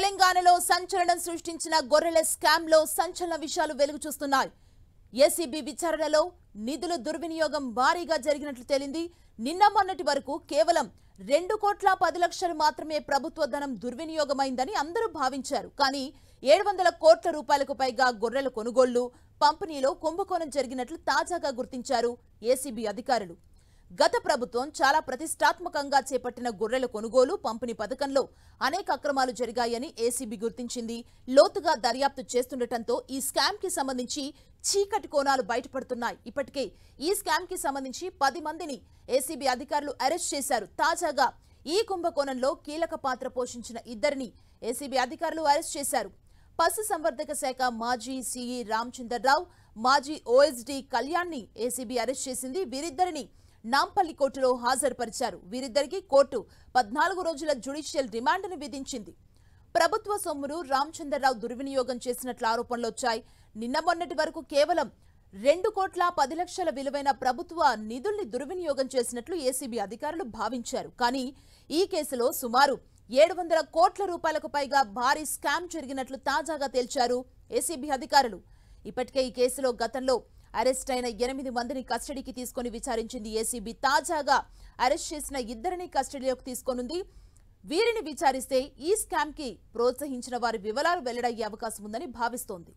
తెలంగాణలో సంచలనం సృష్టించిన గొర్రెల స్కామ్ లో సంచలన విషయాలు వెలుగు చూస్తున్నాయి. ఏసీబీ విచారణలో నిధుల దుర్వినియోగం భారీగా జరిగినట్లు తేలింది. నిన్న మొన్నటి వరకు కేవలం 2,10,00,000 మాత్రమే ప్రభుత్వ ధనం దుర్వినియోగమైందని అందరూ భావించారు. కానీ 700 కోట్ల రూపాయలకు పైగా గొర్రెల కొనుగోళ్లు, పంపిణీలో కుంభకోణం జరిగినట్లు తాజాగా గుర్తించారు ఏసీబీ అధికారులు. గత ప్రభుత్వం చాలా ప్రతిష్టాత్మకంగా చేపట్టిన గొర్రెల కొనుగోలు, పంపిణీ పథకంలో అనేక అక్రమాలు జరిగాయని ఏసీబీ గుర్తించింది. లోతుగా దర్యాప్తు చేస్తుండటంతో ఈ స్కామ్ కి సంబంధించి చీకటి కోణాలు బయటపడుతున్నాయి. ఇప్పటికే ఈ స్కామ్ కి సంబంధించి 10 మందిని ఏసీబీ అధికారులు అరెస్ట్ చేశారు. తాజాగా ఈ కుంభకోణంలో కీలక పాత్ర పోషించిన ఇద్దరిని ఏసీబీ అధికారులు అరెస్ట్ చేశారు. పశు సంవర్ధక శాఖ మాజీ సీఈ రామచంద్రరావు, మాజీ ఓఎస్డీ కళ్యాణ్ని ఏసీబీ అరెస్ట్ చేసింది. వీరిద్దరిని నాంపల్లి కోర్టులో హాజరుపరిచారు. వీరిద్దరికి కోర్టు 14 రోజుల జ్యుడిషియల్ రిమాండ్ను విధించింది. ప్రభుత్వ సొమ్మును రామచంద్రరావు దుర్వినియోగం చేసినట్లు ఆరోపణలు వచ్చాయి. నిన్న మొన్నటి వరకు కేవలం 2,10,00,000 విలువైన ప్రభుత్వ నిధుల్ని దుర్వినియోగం చేసినట్లు ఏసీబీ అధికారులు భావించారు. కానీ ఈ కేసులో సుమారు 700 కోట్ల రూపాయలకు పైగా భారీ స్కామ్ జరిగినట్లు తాజాగా తేల్చారు ఏసీబీ అధికారులు. ఇప్పటికే ఈ కేసులో గతంలో అరెస్ట్ అయిన 8 మందిని కస్టడీకి తీసుకుని విచారించింది ఏసీబీ. తాజాగా అరెస్ట్ చేసిన ఇద్దరిని కస్టడీలోకి తీసుకోనుంది. వీరిని విచారిస్తే ఈ స్కామ్ కి ప్రోత్సహించిన వారి వివరాలు వెల్లడయ్యే అవకాశం ఉందని భావిస్తోంది.